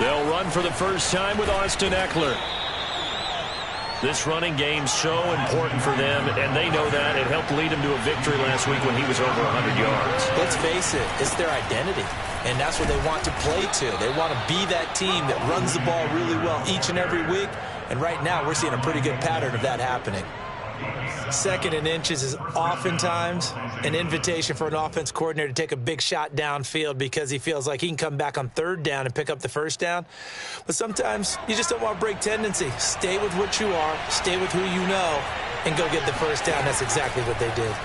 They'll run for the first time with Austin Eckler. This running game's so important for them, and they know that. It helped lead them to a victory last week when he was over 100 yards. Let's face it, it's their identity, and that's what they want to play to. They want to be that team that runs the ball really well each and every week, and right now we're seeing a pretty good pattern of that happening. Second and inches is oftentimes an invitation for an offense coordinator to take a big shot downfield because he feels like he can come back on third down and pick up the first down. But sometimes you just don't want to break tendency. Stay with what you are, stay with who you know, and go get the first down. That's exactly what they did.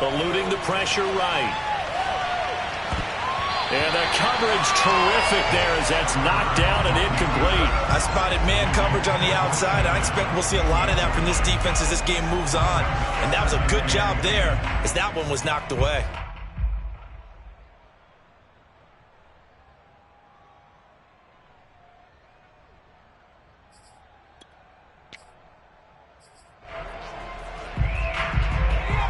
Eluding the pressure right. And the coverage terrific there as that's knocked down and incomplete. I spotted man coverage on the outside. I expect we'll see a lot of that from this defense as this game moves on. And that was a good job there as that one was knocked away.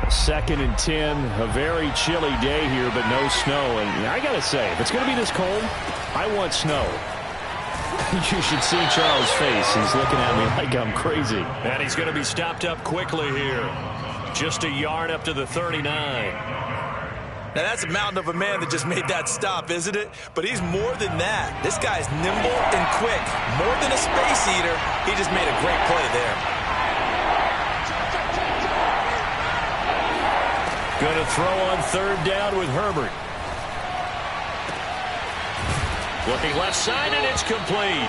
Second and 10, a very chilly day here, but no snow. And I got to say, if it's going to be this cold, I want snow. You should see Charles' face. He's looking at me like I'm crazy. And he's going to be stopped up quickly here. Just a yard up to the 39. Now, that's a mountain of a man that just made that stop, isn't it? But he's more than that. This guy's nimble and quick. More than a space eater, he just made a great play there. Going to throw on third down with Herbert. Looking left side, and it's complete.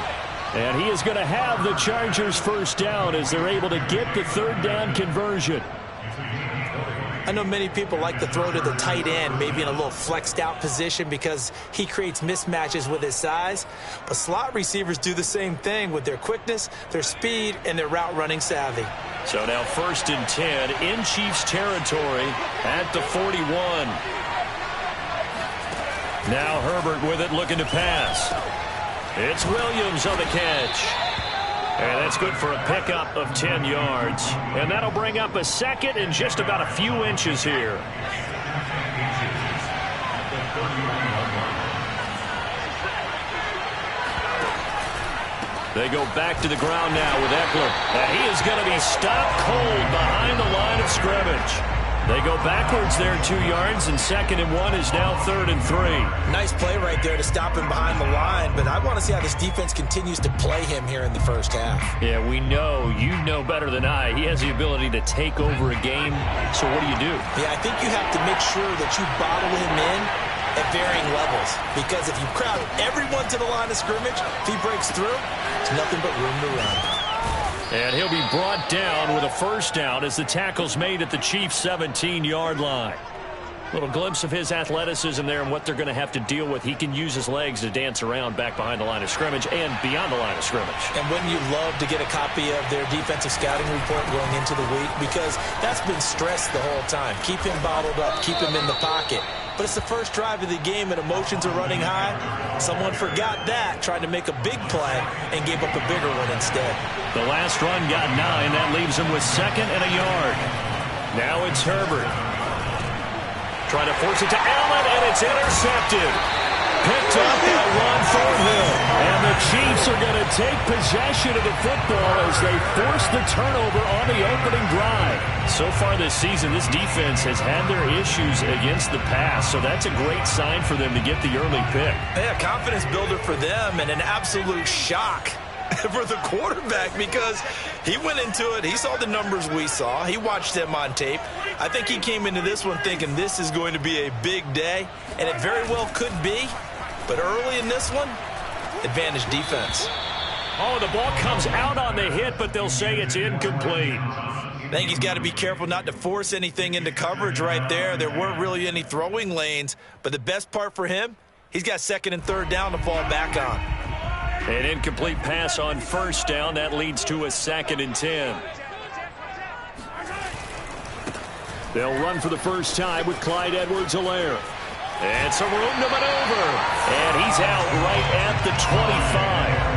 And he is going to have the Chargers first down as they're able to get the third down conversion. I know many people like to throw to the tight end, maybe in a little flexed out position because he creates mismatches with his size. But slot receivers do the same thing with their quickness, their speed, and their route running savvy. So now first and 10 in Chiefs territory at the 41. Now Herbert with it, looking to pass. It's Williams on the catch. And that's good for a pickup of 10 yards. And that'll bring up a second and just about a few inches here. They go back to the ground now with Eckler. And he is going to be stopped cold behind the line of scrimmage. They go backwards there 2 yards, and second and 1 is now third and 3. Nice play right there to stop him behind the line, but I want to see how this defense continues to play him here in the first half. Yeah, we know, you know better than I, he has the ability to take over a game. So what do you do? Yeah, I think you have to make sure that you bottle him in at varying levels, because if you crowd everyone to the line of scrimmage, if he breaks through, it's nothing but room to run. And he'll be brought down with a first down as the tackle's made at the Chiefs' 17-yard line. Little glimpse of his athleticism there and what they're going to have to deal with. He can use his legs to dance around back behind the line of scrimmage and beyond the line of scrimmage. And wouldn't you love to get a copy of their defensive scouting report going into the week? Because that's been stressed the whole time. Keep him bottled up. Keep him in the pocket. But it's the first drive of the game and emotions are running high. Someone forgot that, tried to make a big play, and gave up a bigger one instead. The last run got 9. That leaves him with second and a yard. Now it's Herbert. Trying to force it to Allen, and it's intercepted. Picked up by Ron Thornhill. And the Chiefs are going to take possession of the football as they force the turnover on the opening drive. So far this season, this defense has had their issues against the pass, so that's a great sign for them to get the early pick. Yeah, confidence builder for them and an absolute shock for the quarterback because he went into it. He saw the numbers we saw. He watched them on tape. I think he came into this one thinking this is going to be a big day, and it very well could be. But early in this one, advantage defense. Oh, the ball comes out on the hit, but they'll say it's incomplete. I think he's got to be careful not to force anything into coverage right there. There weren't really any throwing lanes, but the best part for him, he's got second and third down to fall back on. An incomplete pass on first down. That leads to a second and 10. They'll run for the first time with Clyde Edwards-Helaire. It's a room to maneuver. And he's out right at the 25.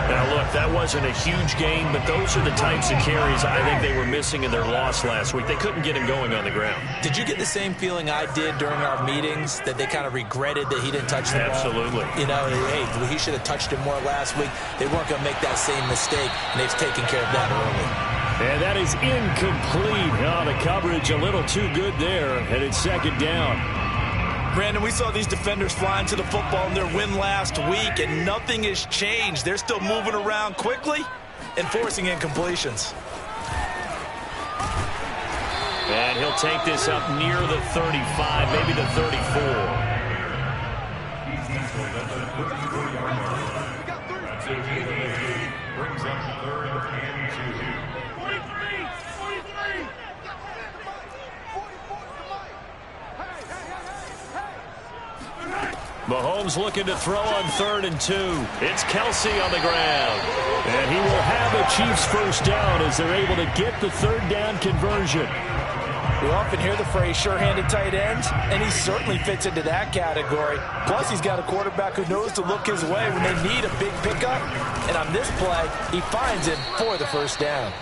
Now, look, that wasn't a huge gain, but those are the types of carries I think they were missing in their loss last week. They couldn't get him going on the ground. Did you get the same feeling I did during our meetings, that they kind of regretted that he didn't touch the ball? Absolutely. You know, hey, he should have touched it more last week. They weren't going to make that same mistake, and they've taken care of that early. And that is incomplete. Oh, the coverage a little too good there, and it's second down. Brandon, we saw these defenders flying to the football in their win last week, and nothing has changed. They're still moving around quickly and forcing incompletions. And he'll take this up near the 35, maybe the 34. Mahomes looking to throw on 3rd and 2. It's Kelsey on the ground. And he will have a Chiefs first down as they're able to get the 3rd down conversion. We often hear the phrase sure-handed tight ends, and he certainly fits into that category. Plus, he's got a quarterback who knows to look his way when they need a big pickup. And on this play, he finds him for the first down.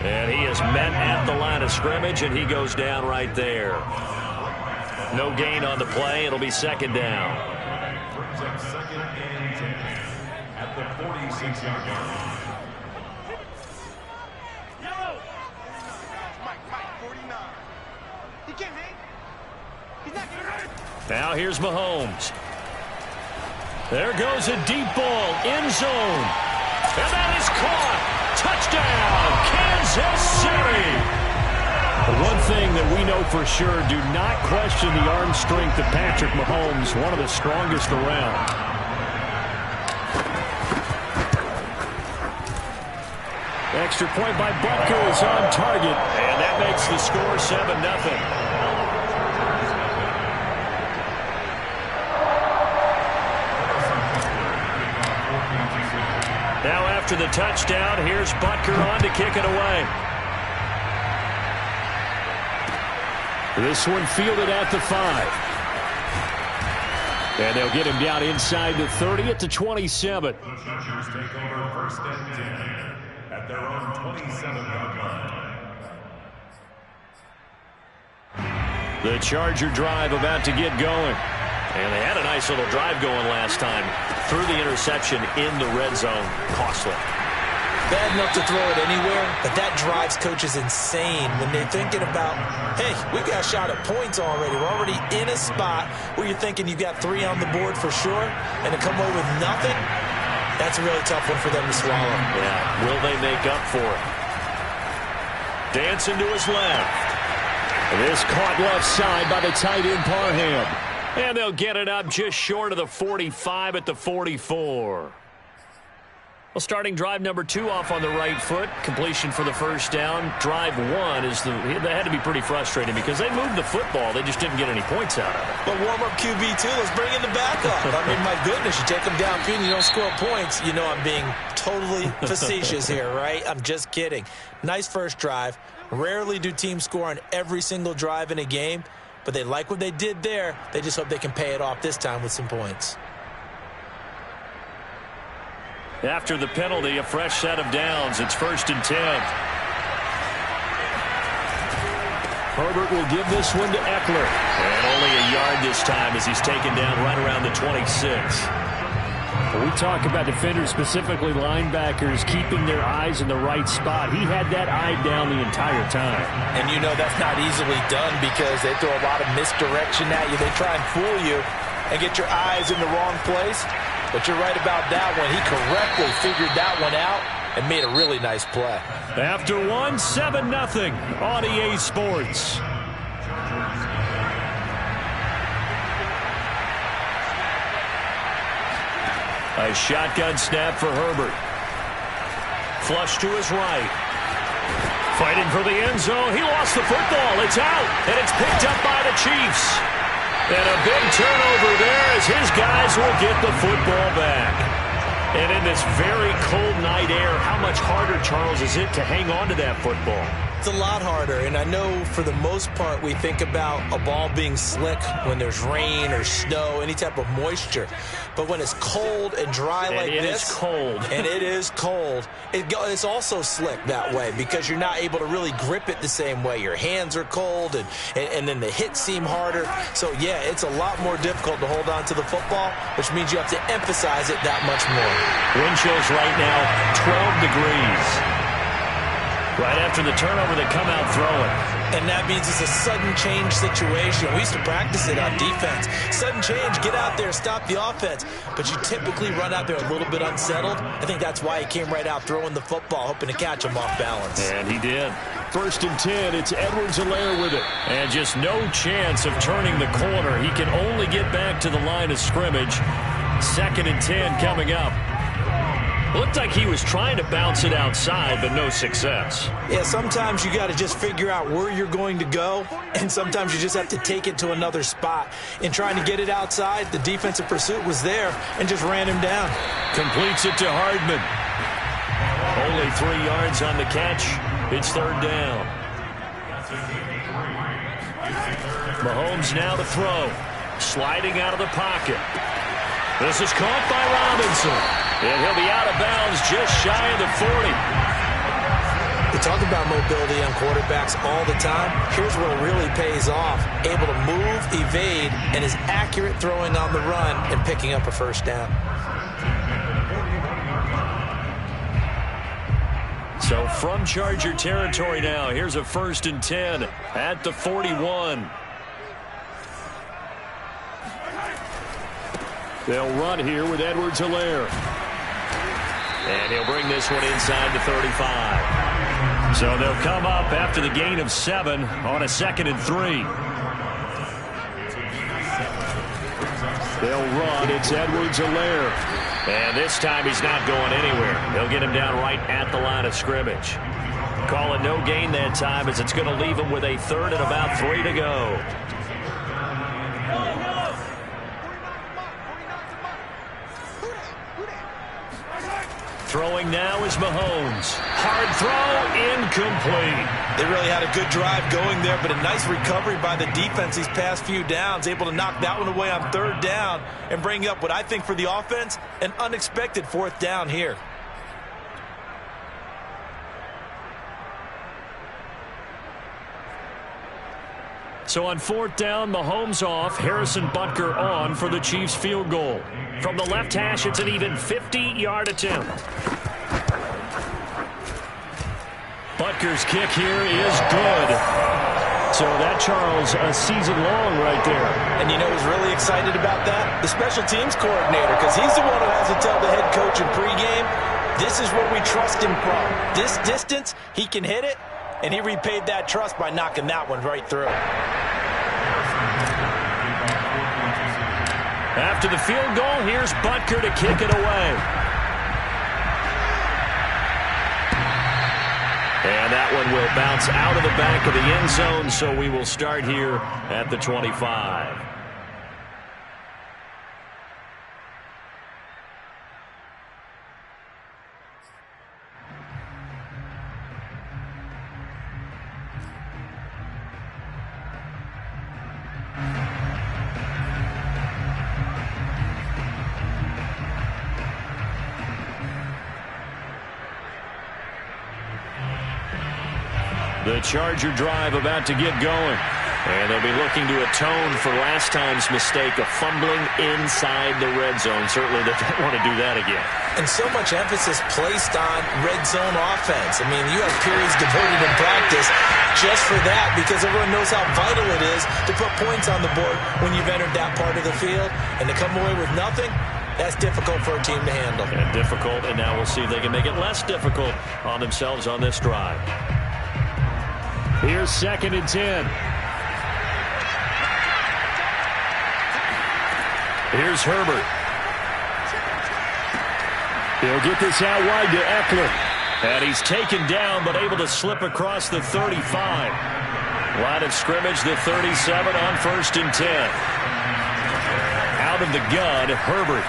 And he is met at the line of scrimmage, and he goes down right there. No gain on the play. It'll be second down. Brings up 2nd and 10 at the 46-yard line. Now here's Mahomes. There goes a deep ball, end zone. And that is caught. Touchdown, Kansas City. One thing that we know for sure, do not question the arm strength of Patrick Mahomes, one of the strongest around. Extra point by Butker is on target, and that makes the score 7-0. Now after the touchdown, here's Butker on to kick it away. This one fielded at the 5. And they'll get him down inside the 30 at the 27. The Chargers take over 1st and 10 at their own 27-yard line. The Charger drive about to get going. And they had a nice little drive going last time. Threw the interception in the red zone. Costly. Bad enough to throw it anywhere, but that drives coaches insane when they're thinking about, hey, we got a shot at points already. We're already in a spot where you're thinking you got 3 on the board for sure, and to come away with nothing, that's a really tough one for them to swallow. Yeah, will they make up for it? Dancing to his left. This caught left side by the tight end Parham. And they'll get it up just short of the 45 at the 44. Well, starting drive number 2 off on the right foot. Completion for the first down. Drive 1 is that had to be pretty frustrating because they moved the football. They just didn't get any points out of it. But warm-up QB2, let's bring in the backup. I mean, my goodness, you take them downfield and you don't score points. You know I'm being totally facetious here, right? I'm just kidding. Nice first drive. Rarely do teams score on every single drive in a game, but they like what they did there. They just hope they can pay it off this time with some points. After the penalty, a fresh set of downs. It's 1st and 10. Herbert will give this one to Eckler. And only a yard this time as he's taken down right around the 26. When we talk about defenders, specifically linebackers, keeping their eyes in the right spot, he had that eye down the entire time. And you know that's not easily done because they throw a lot of misdirection at you. They try and fool you and get your eyes in the wrong place. But you're right about that one. He correctly figured that one out and made a really nice play. After 7-0 on EA Sports. A shotgun snap for Herbert. Flush to his right. Fighting for the end zone. He lost the football. It's out, and it's picked up by the Chiefs. And a big turnover there as his guys will get the football back. And in this very cold night air, how much harder, Charles, is it to hang on to that football? It's a lot harder, and I know for the most part we think about a ball being slick when there's rain or snow, any type of moisture. But when it's cold and dry like this, it is cold. and it is cold, it's also slick that way because you're not able to really grip it the same way. Your hands are cold, and then the hits seem harder. So, yeah, it's a lot more difficult to hold on to the football, which means you have to emphasize it that much more. Wind chills right now, 12 degrees. Right after the turnover, they come out throwing. And that means it's a sudden change situation. We used to practice it on defense. Sudden change, get out there, stop the offense. But you typically run out there a little bit unsettled. I think that's why he came right out throwing the football, hoping to catch him off balance. And he did. 1st and 10, it's Edwards-Helaire with it. And just no chance of turning the corner. He can only get back to the line of scrimmage. 2nd and 10 coming up. Looked like he was trying to bounce it outside, but no success. Yeah, sometimes you got to just figure out where you're going to go, and sometimes you just have to take it to another spot. In trying to get it outside, the defensive pursuit was there and just ran him down. Completes it to Hardman. Only 3 yards on the catch. It's 3rd down. Mahomes now to throw. Sliding out of the pocket. This is caught by Robinson. And he'll be out of bounds just shy of the 40. We talk about mobility on quarterbacks all the time. Here's where it really pays off. Able to move, evade, and is accurate throwing on the run and picking up a 1st down. So from Charger territory now, here's a 1st and 10 at the 41. They'll run here with Edwards-Helaire. And he'll bring this one inside the 35. So they'll come up after the gain of 7 on a 2nd and 3. They'll run. It's Edwards-Helaire. And this time he's not going anywhere. They'll get him down right at the line of scrimmage. Call it no gain that time as it's going to leave him with a 3rd and about 3 to go. Throwing now is Mahomes. Hard throw, incomplete. They really had a good drive going there, but a nice recovery by the defense these past few downs, able to knock that one away on 3rd down and bring up what I think for the offense, an unexpected 4th down here. So on 4th down, Mahomes off, Harrison Butker on for the Chiefs field goal. From the left hash, it's an even 50-yard attempt. Butker's kick here is good. So that, Charles, a season long right there. And you know who's really excited about that? The special teams coordinator, because he's the one who has to tell the head coach in pregame, this is what we trust him from. This distance, he can hit it. And he repaid that trust by knocking that one right through. After the field goal, here's Butker to kick it away. And that one will bounce out of the back of the end zone, so we will start here at the 25. The Charger drive about to get going. And they'll be looking to atone for last time's mistake of fumbling inside the red zone. Certainly they don't want to do that again. And so much emphasis placed on red zone offense. I mean, you have periods devoted in practice just for that because everyone knows how vital it is to put points on the board when you've entered that part of the field. And to come away with nothing, that's difficult for a team to handle. And difficult, and now we'll see if they can make it less difficult on themselves on this drive. Here's 2nd and 10. Here's Herbert. He'll get this out wide to Eckler. And he's taken down, but able to slip across the 35. Line of scrimmage, the 37 on 1st and 10. Out of the gun, Herbert.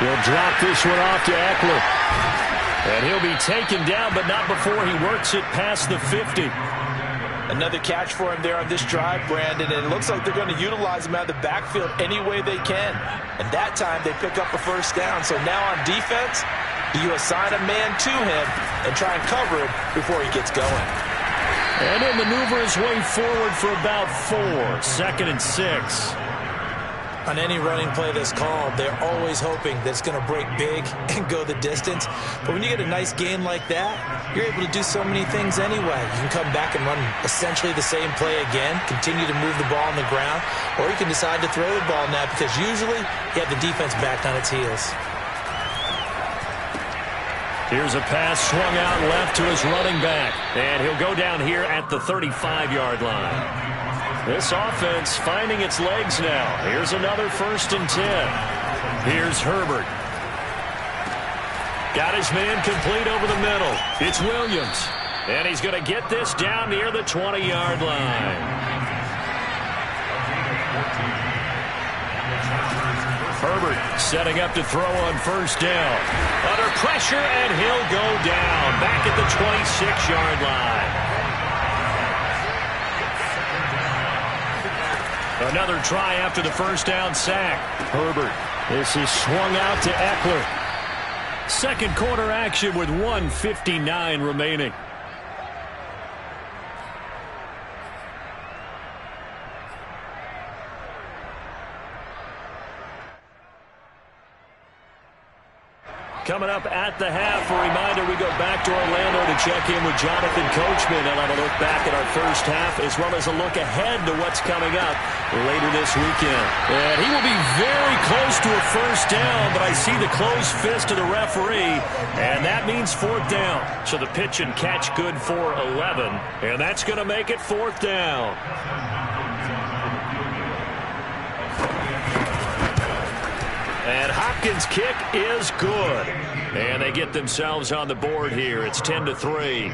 He'll drop this one off to Eckler. And he'll be taken down, but not before he works it past the 50. Another catch for him there on this drive, Brandon, and it looks like they're going to utilize him out of the backfield any way they can. And that time they pick up a first down. So now on defense, you assign a man to him and try and cover him before he gets going. And he'll maneuver his way forward for about 4. 2nd and 6. On any running play that's called, they're always hoping that it's going to break big and go the distance. But when you get a nice gain like that, you're able to do so many things anyway. You can come back and run essentially the same play again, continue to move the ball on the ground, or you can decide to throw the ball now because usually you have the defense back on its heels. Here's a pass swung out left to his running back. And he'll go down here at the 35-yard line. This offense finding its legs now. Here's another 1st and 10. Here's Herbert. Got his man complete over the middle. It's Williams. And he's going to get this down near the 20-yard line. Herbert setting up to throw on 1st down. Under pressure, and he'll go down back at the 26-yard line. Another try after the 1st down sack. Herbert. This is swung out to Eckler. 2nd quarter action with 1:59 remaining. Coming up at the half, a reminder, we go back to Orlando to check in with Jonathan Coachman. He'll have a look back at our first half as well as a look ahead to what's coming up later this weekend. And he will be very close to a 1st down, but I see the closed fist of the referee, and that means 4th down. So the pitch and catch good for 11, and that's going to make it 4th down. And Hopkins' kick is good. And they get themselves on the board here. It's 10-3.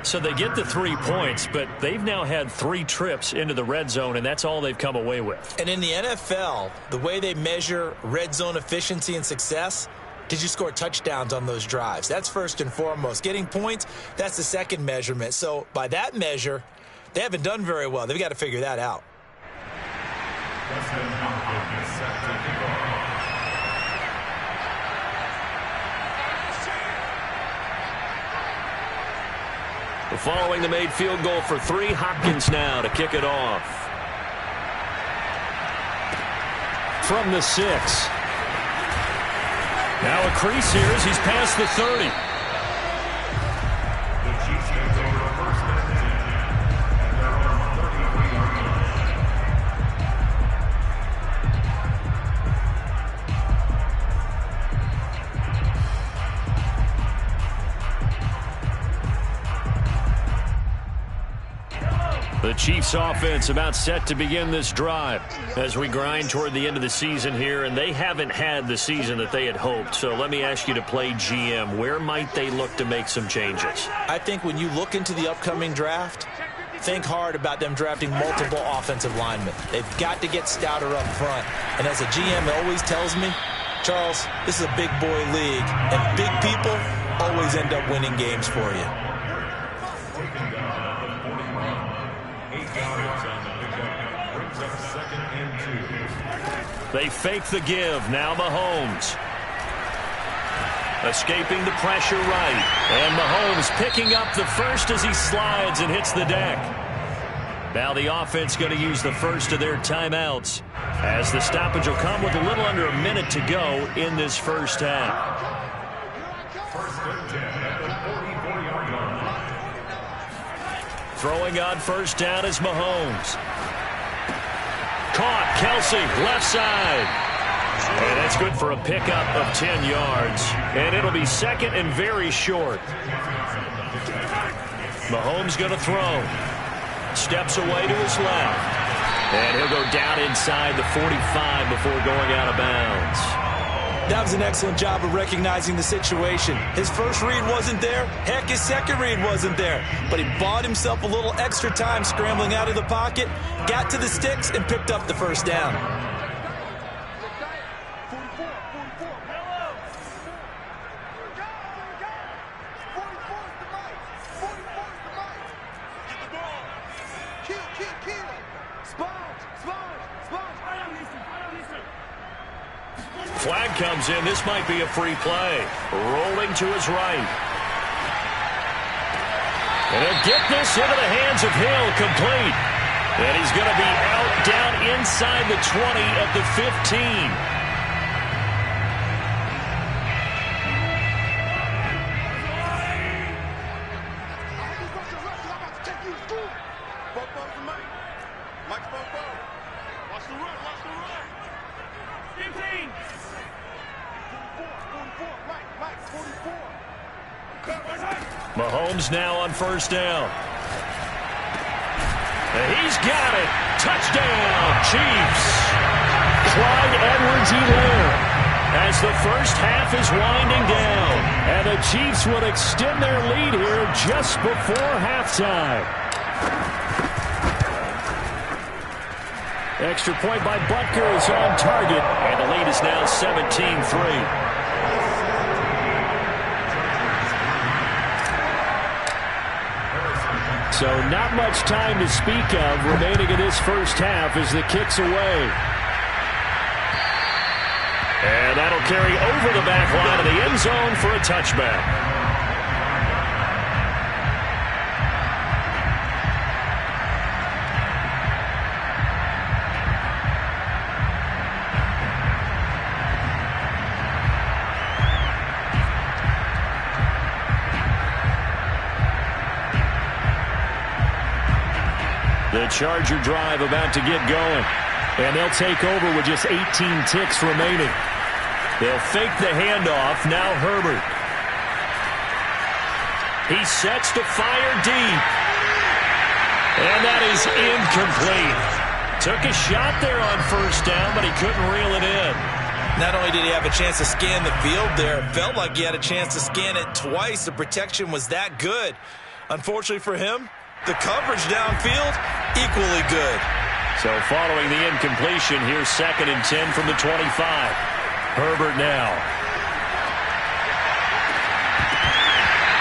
So they get the 3 points, but they've now had 3 trips into the red zone, and that's all they've come away with. And in the NFL, the way they measure red zone efficiency and success, did you score touchdowns on those drives? That's first and foremost. Getting points, that's the second measurement. So by that measure, they haven't done very well. They've got to figure that out. Following the made field goal for 3, Hopkins now to kick it off. From the 6. Now a crease here as he's past the 30. The Chiefs take over 1st and 10. And they're on 33-yard line. The Chiefs offense about set to begin this drive as we grind toward the end of the season here, and they haven't had the season that they had hoped. So let me ask you to play GM. Where might they look to make some changes? I think when you look into the upcoming draft, think hard about them drafting multiple offensive linemen. They've got to get stouter up front. And as a GM always tells me, Charles, this is a big boy league, and big people always end up winning games for you. They fake the give. Now Mahomes. Escaping the pressure right. And Mahomes picking up the first as he slides and hits the deck. Now the offense going to use the first of their timeouts as the stoppage will come with a little under a minute to go in this first half. 1st and 10 at the 44-yard line. Throwing on 1st down is Mahomes. Caught. Kelsey, left side. And that's good for a pickup of 10 yards. And it'll be 2nd and very short. Mahomes going to throw. Steps away to his left. And he'll go down inside the 45 before going out of bounds. That was an excellent job of recognizing the situation. His first read wasn't there. Heck, his second read wasn't there. But he bought himself a little extra time scrambling out of the pocket, got to the sticks, and picked up the 1st down. Flag comes in. This might be a free play. Rolling to his right. And he'll get this into the hands of Hill, complete. And he's going to be out down inside the 20 at the 15. Mahomes now on first down. And he's got it. Touchdown, Chiefs. Clyde Edwards-Helaire as the first half is winding down. And the Chiefs will extend their lead here just before halftime. Extra point by Butker is on target. And the lead is now 17-3. So not much time to speak of remaining in this first half as the kick's away. And that'll carry over the back line of the end zone for a touchback. The Charger drive about to get going. And they'll take over with just 18 ticks remaining. They'll fake the handoff. Now Herbert. He sets to fire deep. And that is incomplete. Took a shot there on first down, but he couldn't reel it in. Not only did he have a chance to scan the field there, it felt like he had a chance to scan it twice. The protection was that good. Unfortunately for him, the coverage downfield, equally good. So following the incompletion, here's 2nd and 10 from the 25. Herbert now.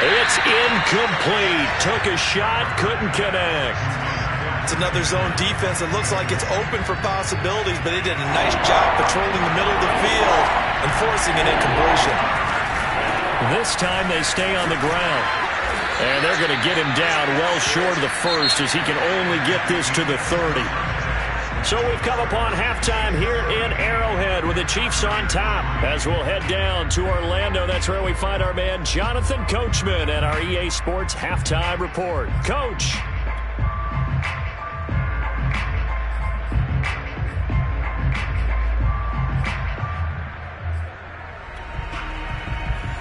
It's incomplete. Took a shot, couldn't connect. It's another zone defense. It looks like it's open for possibilities, but they did a nice job patrolling the middle of the field and forcing an incompletion. This time they stay on the ground. And they're going to get him down well short of the first as he can only get this to the 30. So we've come upon halftime here in Arrowhead with the Chiefs on top. As we'll head down to Orlando, that's where we find our man Jonathan Coachman and our EA Sports Halftime Report. Coach.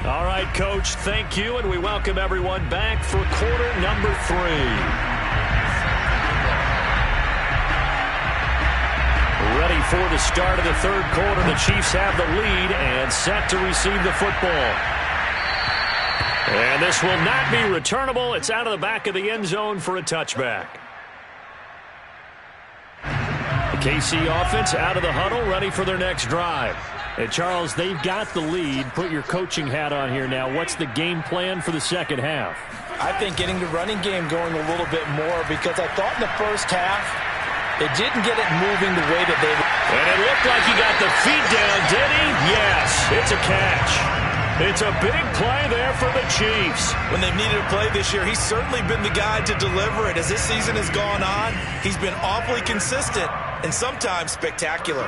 All right, Coach, thank you, and we welcome everyone back for quarter number 3. Ready for the start of the third quarter. The Chiefs have the lead and set to receive the football. And this will not be returnable. It's out of the back of the end zone for a touchback. The KC offense out of the huddle, ready for their next drive. Hey, Charles, they've got the lead. Put your coaching hat on here now. What's the game plan for the second half? I think getting the running game going a little bit more, because I thought in the first half it didn't get it moving the way that they were. And it looked like he got the feet down, did he? Yes, it's a catch. It's a big play there for the Chiefs. When they've needed a play this year, he's certainly been the guy to deliver it. As this season has gone on, he's been awfully consistent and sometimes spectacular.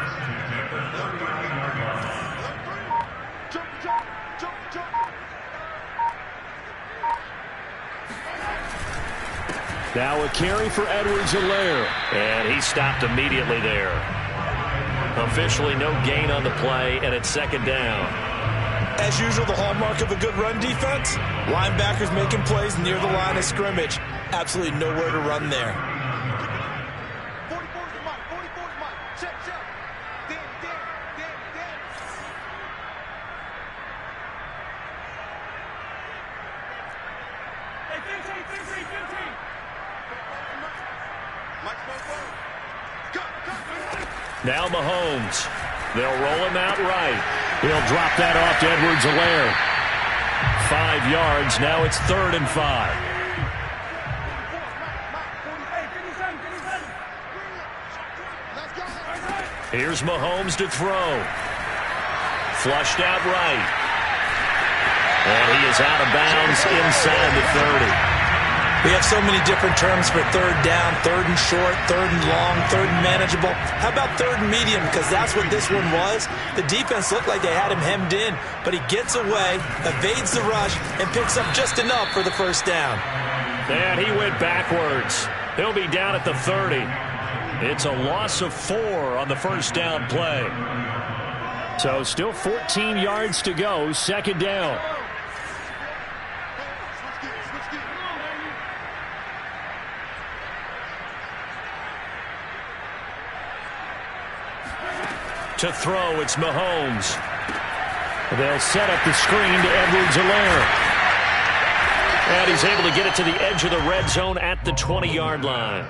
Now a carry for Edwards-Helaire. And he stopped immediately there. Officially no gain on the play, and it's 2nd down. As usual, the hallmark of a good run defense, linebackers making plays near the line of scrimmage. Absolutely nowhere to run there. Now Mahomes. They'll roll him out right. He'll drop that off to Edwards-Helaire. 5 yards. Now it's 3rd and 5. Here's Mahomes to throw. Flushed out right. And he is out of bounds inside the 30. We have so many different terms for third down, third and short, third and long, third and manageable. How about third and medium? Because that's what this one was. The defense looked like they had him hemmed in, but he gets away, evades the rush, and picks up just enough for the first down. And he went backwards. He'll be down at the 30. It's a loss of 4 on the first down play. So still 14 yards to go, second down. To throw, it's Mahomes. They'll set up the screen to Edwards-Helaire. And he's able to get it to the edge of the red zone at the 20-yard line.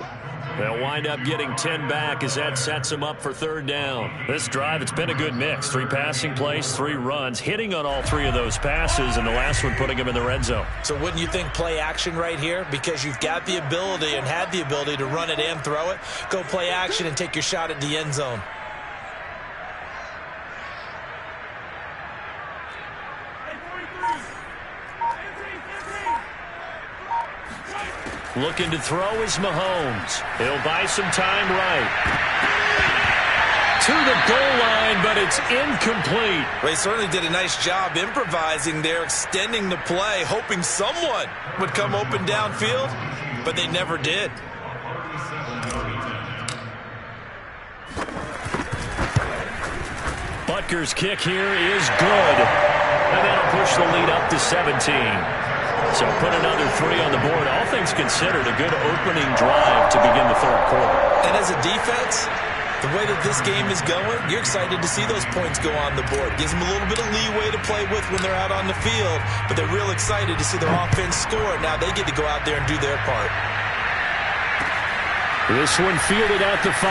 They'll wind up getting 10 back as that sets him up for third down. This drive, it's been a good mix. 3 passing plays, 3 runs, hitting on all 3 of those passes, and the last one putting him in the red zone. So wouldn't you think play action right here? Because you've got the ability and had the ability to run it and throw it. Go play action and take your shot at the end zone. Looking to throw is Mahomes. He'll buy some time right. To the goal line, but it's incomplete. They certainly did a nice job improvising there, extending the play, hoping someone would come open downfield, but they never did. Butker's kick here is good. And that'll push the lead up to 17. So put another 3 on the board. All things considered, a good opening drive to begin the third quarter. And as a defense, the way that this game is going, you're excited to see those points go on the board. Gives them a little bit of leeway to play with when they're out on the field, but they're real excited to see their offense score. Now they get to go out there and do their part. This one fielded out to 5.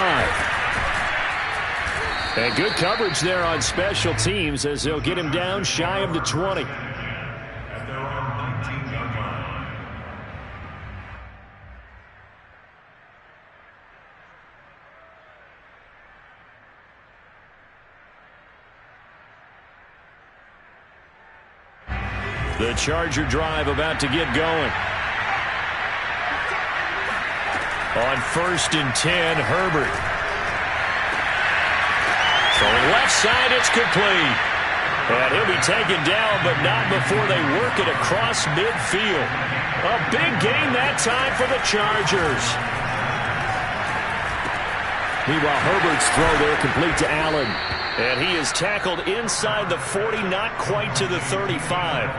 And good coverage there on special teams as they'll get him down shy of the 20. The Charger drive about to get going. On 1st and 10, Herbert. Throwing left side, it's complete. And he'll be taken down, but not before they work it across midfield. A big gain that time for the Chargers. Meanwhile, Herbert's throw there complete to Allen. And he is tackled inside the 40, not quite to the 35.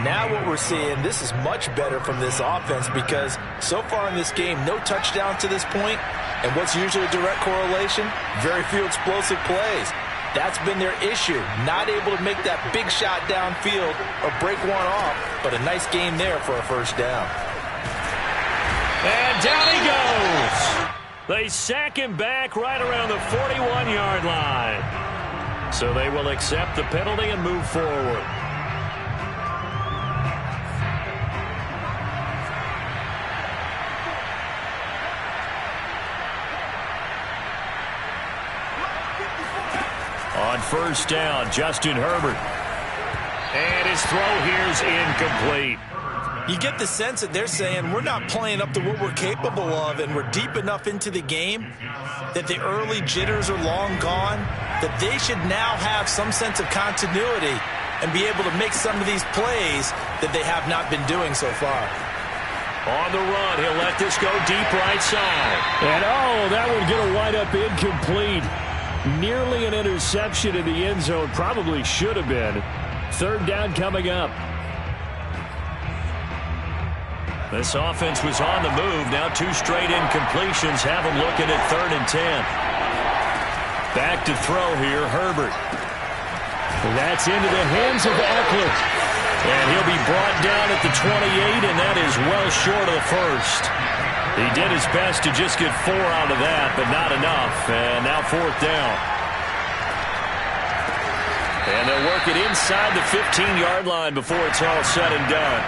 Now what we're seeing, this is much better from this offense because so far in this game, no touchdowns to this point. And what's usually a direct correlation? Very few explosive plays. That's been their issue. Not able to make that big shot downfield or break one off, but a nice game there for a first down. And down he goes. They sack him back right around the 41-yard line. So they will accept the penalty and move forward. On first down, Justin Herbert. And his throw here is incomplete. You get the sense that they're saying we're not playing up to what we're capable of, and we're deep enough into the game that the early jitters are long gone, that they should now have some sense of continuity and be able to make some of these plays that they have not been doing so far. On the run, he'll let this go deep right side. And that one's going to wind up incomplete. Nearly an interception in the end zone. Probably should have been. Third down coming up. This offense was on the move. Now 2 straight incompletions have them looking at 3rd and 10. Back to throw here, Herbert. That's into the hands of Eckler. And he'll be brought down at the 28, and that is well short of the first. He did his best to just get 4 out of that, but not enough. And now 4th down. And they'll work it inside the 15-yard line before it's all said and done.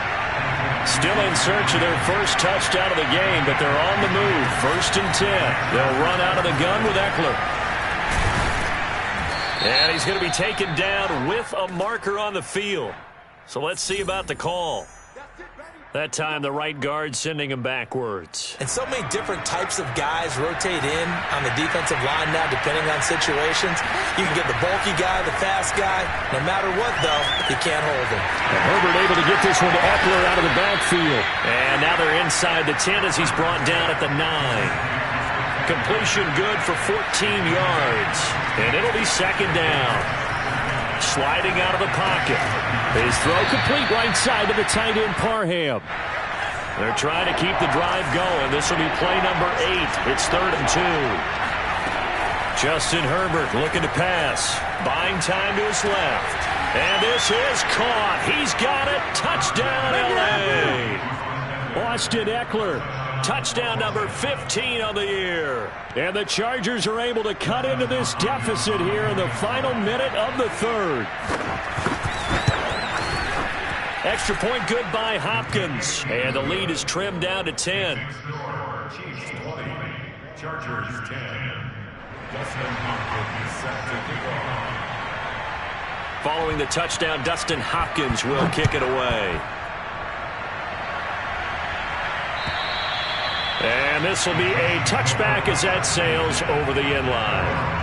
Still in search of their first touchdown of the game, but they're on the move. 1st and 10. They'll run out of the gun with Eckler. And he's going to be taken down with a marker on the field. So let's see about the call. That time the right guard sending him backwards. And so many different types of guys rotate in on the defensive line now depending on situations. You can get the bulky guy, the fast guy. No matter what, though, you can't hold him. And Herbert able to get this one to Eckler out of the backfield. And now they're inside the 10 as he's brought down at the 9. Completion good for 14 yards. And it'll be second down. Sliding out of the pocket. His throw complete right side to the tight end Parham. They're trying to keep the drive going. This will be play number 8. It's 3rd and 2. Justin Herbert looking to pass. Buying time to his left. And this is caught. He's got it. Touchdown, L.A. Austin Eckler. Touchdown number 15 on the year. And the Chargers are able to cut into this deficit here in the final minute of the 3rd. Extra point good by Hopkins. And the lead is trimmed down to 10. Chiefs 20, Chargers 10. Dustin Hopkins set to kick off. Following the touchdown, Dustin Hopkins will kick it away. And this will be a touchback as that sails over the end line.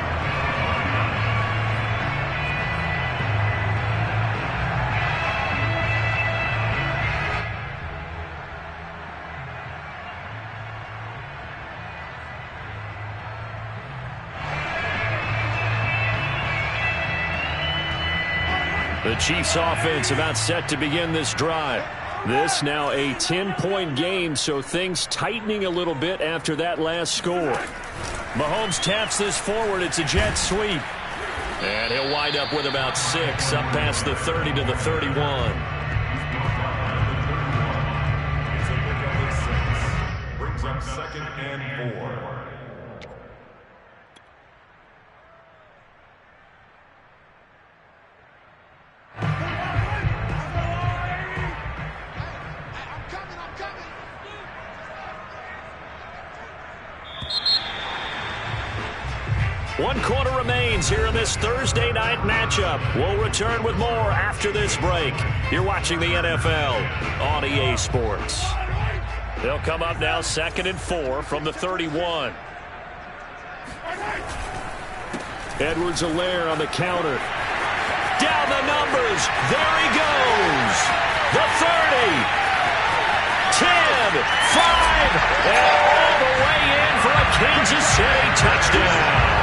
The Chiefs offense about set to begin this drive. This now a 10-point game, so things tightening a little bit after that last score. Mahomes taps this forward. It's a jet sweep. And he'll wind up with about 6 up past the 30 to the 31. It's a pickup of 6. Brings up 2nd and 4. One quarter remains here in this Thursday night matchup. We'll return with more after this break. You're watching the NFL on EA Sports. They'll come up now 2nd and 4 from the 31. Edwards-Helaire on the counter. Down the numbers. There he goes. The 30. 10. 5. And all the way in for a Kansas City touchdown.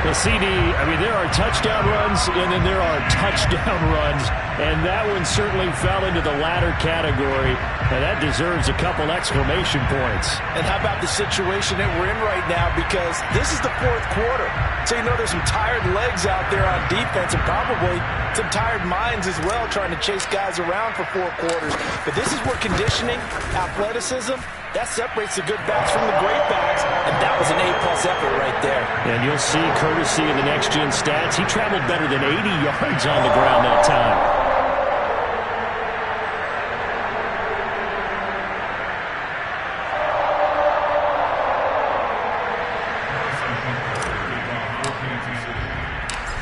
Well, CD, I mean, there are touchdown runs, and then there are touchdown runs, and that one certainly fell into the latter category, and that deserves a couple exclamation points. And how about the situation that we're in right now, because this is the 4th quarter. So you know there's some tired legs out there on defense and probably some tired minds as well trying to chase guys around for 4 quarters. But this is where conditioning, athleticism, that separates the good backs from the great backs, and that was an A-plus effort right there. And you'll see, courtesy of the next-gen stats, he traveled better than 80 yards on the ground that time.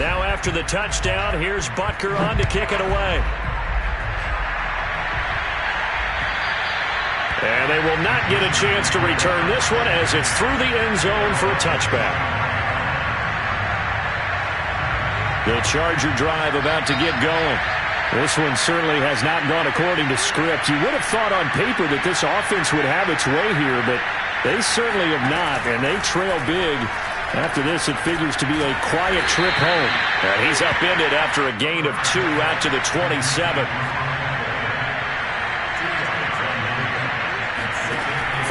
Now after the touchdown, here's Butker on to kick it away. And they will not get a chance to return this one as it's through the end zone for a touchback. The Charger drive about to get going. This one certainly has not gone according to script. You would have thought on paper that this offense would have its way here, but they certainly have not, and they trail big. After this, it figures to be a quiet trip home. And he's upended after a gain of 2 out to the 27.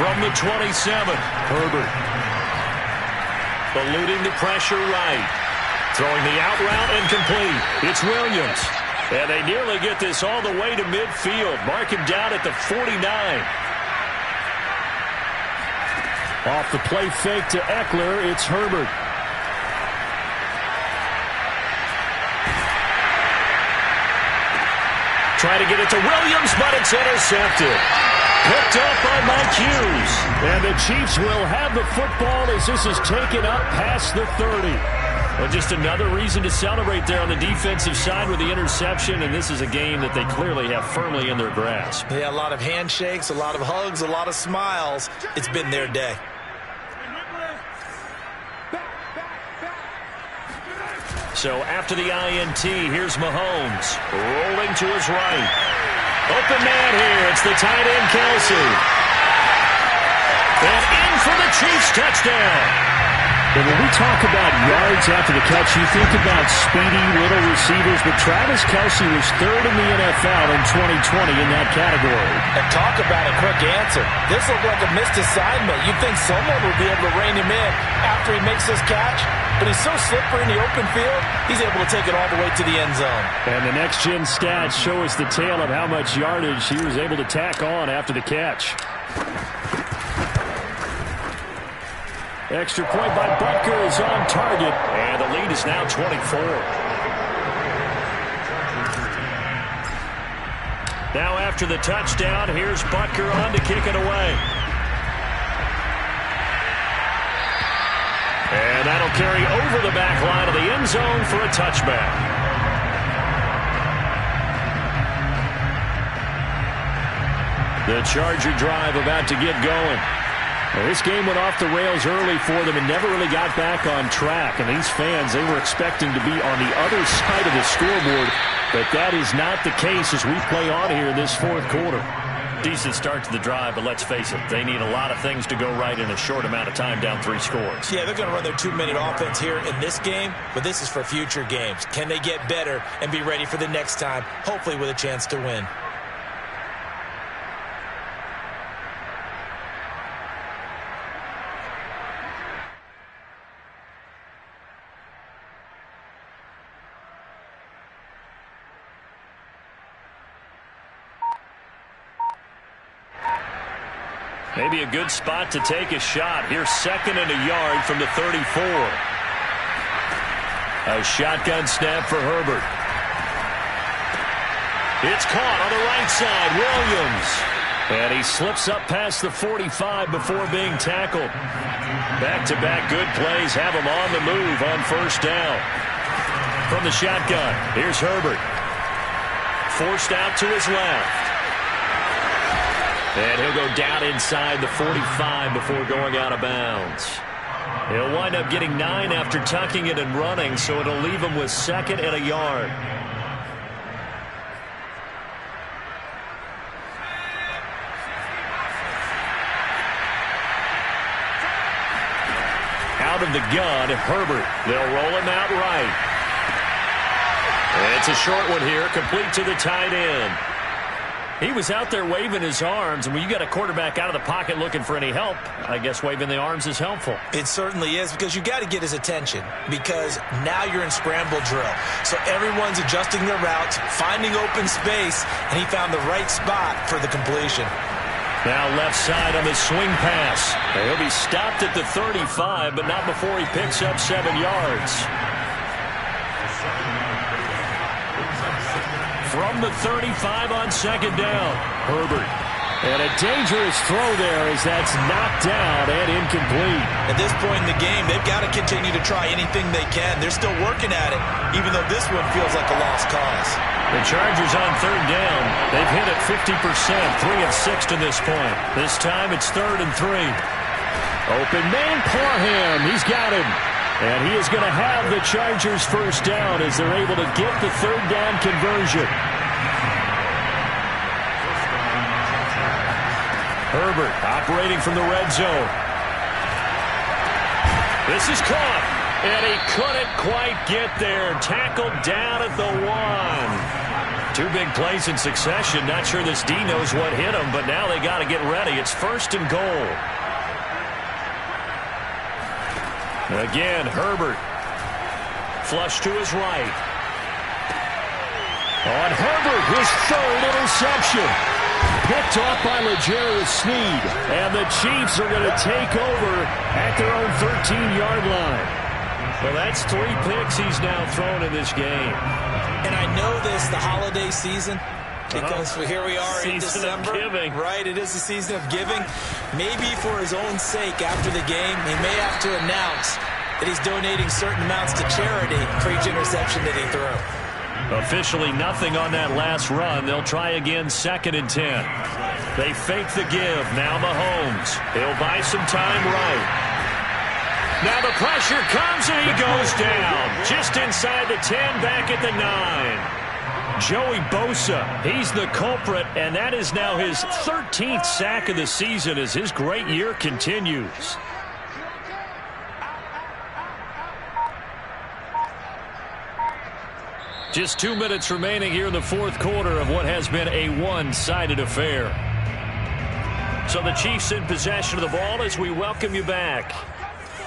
From the 27, Herbert. Eluding the pressure right. Throwing the out route incomplete. It's Williams. And they nearly get this all the way to midfield. Mark him down at the 49. Off the play fake to Eckler, it's Herbert. Try to get it to Williams, but it's intercepted. Picked up by Mike Hughes. And the Chiefs will have the football as this is taken up past the 30. Well, just another reason to celebrate there on the defensive side with the interception, and this is a game that they clearly have firmly in their grasp. Yeah, a lot of handshakes, a lot of hugs, a lot of smiles. It's been their day. So after the INT, here's Mahomes rolling to his right. Open man here. It's the tight end, Kelsey. And in for the Chiefs touchdown. And when we talk about yards after the catch, you think about speedy little receivers, but Travis Kelce was third in the NFL in 2020 in that category. And talk about a quick answer. This looked like a missed assignment. You'd think someone would be able to rein him in after he makes this catch, but he's so slippery in the open field, he's able to take it all the way to the end zone. And the next-gen stats show us the tale of how much yardage he was able to tack on after the catch. Extra point by Butker is on target. And the lead is now 24. Now after the touchdown, here's Butker on to kick it away. And that'll carry over the back line of the end zone for a touchback. The Charger drive about to get going. Well, this game went off the rails early for them and never really got back on track. And these fans, they were expecting to be on the other side of the scoreboard. But that is not the case as we play on here in this fourth quarter. Decent start to the drive, but let's face it, they need a lot of things to go right in a short amount of time down 3 scores. Yeah, they're going to run their 2-minute offense here in this game, but this is for future games. Can they get better and be ready for the next time, hopefully with a chance to win? Maybe a good spot to take a shot. Here's 2nd and a yard from the 34. A shotgun snap for Herbert. It's caught on the right side. Williams. And he slips up past the 45 before being tackled. Back-to-back good plays have him on the move on first down. From the shotgun, here's Herbert. Forced out to his left. And he'll go down inside the 45 before going out of bounds. He'll wind up getting 9 after tucking it and running, so it'll leave him with 2nd and a yard. Out of the gun, Herbert. They'll roll him out right. And it's a short one here, complete to the tight end. He was out there waving his arms, and when you got a quarterback out of the pocket looking for any help, I guess waving the arms is helpful. It certainly is, because you got to get his attention, because now you're in scramble drill. So everyone's adjusting their routes, finding open space, and he found the right spot for the completion. Now left side on the swing pass. He'll be stopped at the 35, but not before he picks up 7 yards. From the 35 on 2nd down, Herbert. And a dangerous throw there as that's knocked down and incomplete. At this point in the game, they've got to continue to try anything they can. They're still working at it, even though this one feels like a lost cause. The Chargers on 3rd down. They've hit it 50%, 3 of 6 to this point. This time it's 3rd and 3. Open man, Parham. He's got him. And he is going to have the Chargers first down as they're able to get the 3rd down conversion. Herbert operating from the red zone. This is caught. And he couldn't quite get there. Tackled down at the 1. 2 big plays in succession. Not sure this D knows what hit him, but now they got to get ready. It's 1st and goal. Again, Herbert. Flush to his right. On Herbert, his 3rd interception. Picked off by L'Jarius Sneed. And the Chiefs are going to take over at their own 13-yard line. Well, that's 3 picks he's now thrown in this game. And I know this, the holiday season, because here we are in December. Giving. Right, it is the season of giving. Maybe for his own sake after the game, he may have to announce that he's donating certain amounts to charity for each interception that he threw. Officially nothing on that last run. They'll try again, 2nd and 10. They fake the give. Now Mahomes. He'll buy some time right. Now the pressure comes and he goes down. Just inside the 10, back at the 9. Joey Bosa, he's the culprit, and that is now his 13th sack of the season as his great year continues. Just 2 minutes remaining here in the 4th quarter of what has been a one-sided affair. So the Chiefs in possession of the ball as we welcome you back.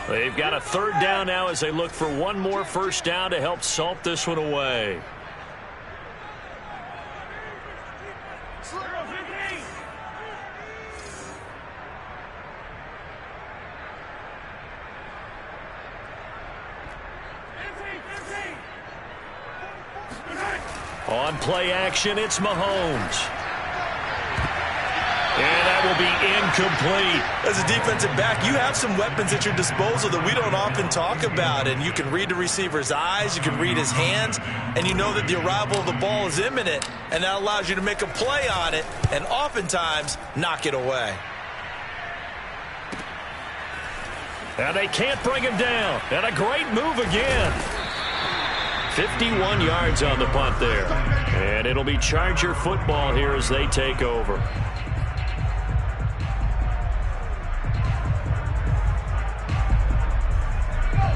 They've got a 3rd down now as they look for one more first down to help salt this one away. On play action, it's Mahomes. And that will be incomplete. As a defensive back, you have some weapons at your disposal that we don't often talk about. And you can read the receiver's eyes, you can read his hands, and you know that the arrival of the ball is imminent. And that allows you to make a play on it and oftentimes knock it away. And they can't bring him down. And a great move again. 51 yards on the punt there. And it'll be Charger football here as they take over.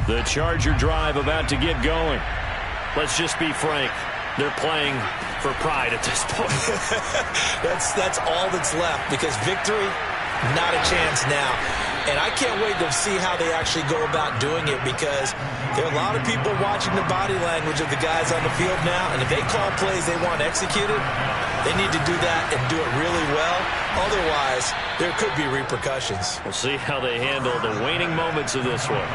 The Charger drive about to get going. Let's just be frank. They're playing for pride at this point. That's all that's left, because victory, not a chance now. And I can't wait to see how they actually go about doing it, because there are a lot of people watching the body language of the guys on the field now, and if they call plays they want executed, they need to do that and do it really well. Otherwise, there could be repercussions. We'll see how they handle the waning moments of this one.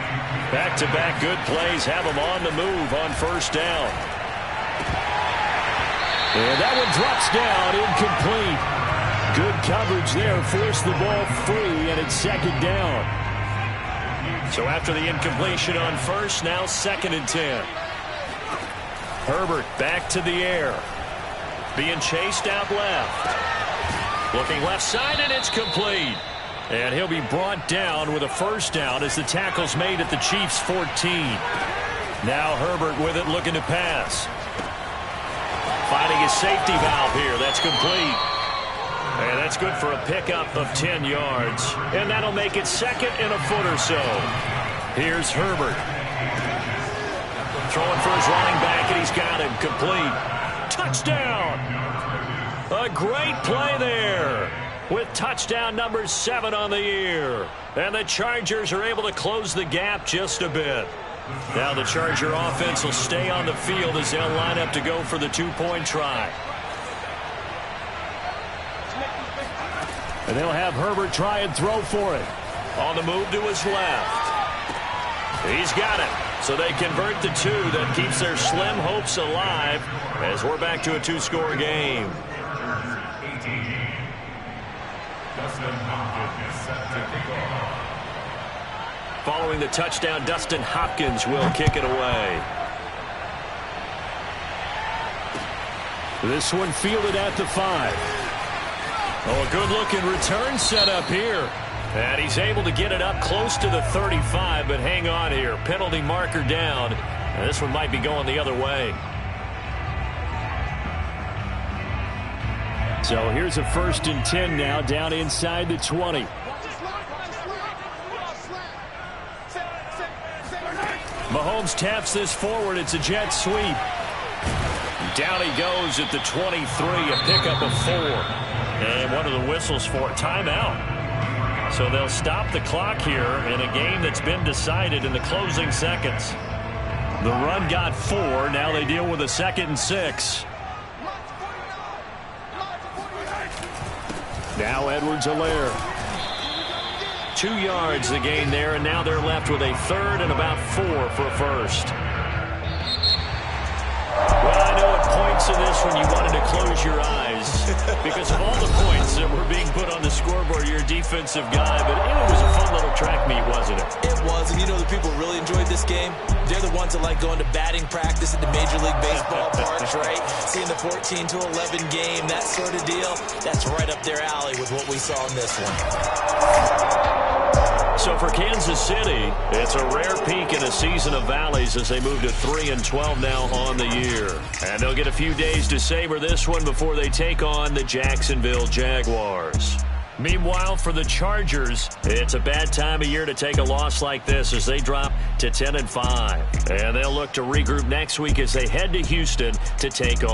Back-to-back good plays have them on the move on first down. And that one drops down, incomplete. Good coverage there, forced the ball free, and it's 2nd down. So after the incompletion on first, now 2nd and 10. Herbert back to the air. Being chased out left. Looking left side, and it's complete. And he'll be brought down with a first down as the tackle's made at the Chiefs' 14. Now Herbert with it, looking to pass. Finding his safety valve here. That's complete. And that's good for a pickup of 10 yards. And that'll make it 2nd and a foot or so. Here's Herbert. Throwing for his running back, and he's got him complete. Touchdown! A great play there with touchdown number 7 on the year. And the Chargers are able to close the gap just a bit. Now the Charger offense will stay on the field as they'll line up to go for the 2-point try. And they'll have Herbert try and throw for it. On the move to his left. He's got it. So they convert the 2. That keeps their slim hopes alive as we're back to a 2-score game. Following the touchdown, Dustin Hopkins will kick it away. This one fielded at the 5. Oh, a good-looking return set up here. And he's able to get it up close to the 35, but hang on here. Penalty marker down. And this one might be going the other way. So here's a 1st and 10 now, down inside the 20. Mahomes taps this forward. It's a jet sweep. Down he goes at the 23, a pickup of 4. And one of the whistles for timeout. So they'll stop the clock here in a game that's been decided in the closing seconds. The run got 4. Now they deal with a 2nd and 6. Now Edwards-Helaire. 2 yards the gain there, and now they're left with a 3rd and about 4 for a first. Well, I know at points in this when you want to to close your eyes because of all the points that were being put on the scoreboard. You're a defensive guy, but it was a fun little track meet, wasn't it? It was, and you know the people who really enjoyed this game? They're the ones that like going to batting practice at the Major League Baseball parks, right? Seeing the 14-11 game, that sort of deal, that's right up their alley with what we saw in this one. So for Kansas City, it's a rare peak in a season of valleys as they move to 3-12 now on the year. And they'll get a few days to savor this one before they take on the Jacksonville Jaguars. Meanwhile, for the Chargers, it's a bad time of year to take a loss like this as they drop to 10-5. And they'll look to regroup next week as they head to Houston to take on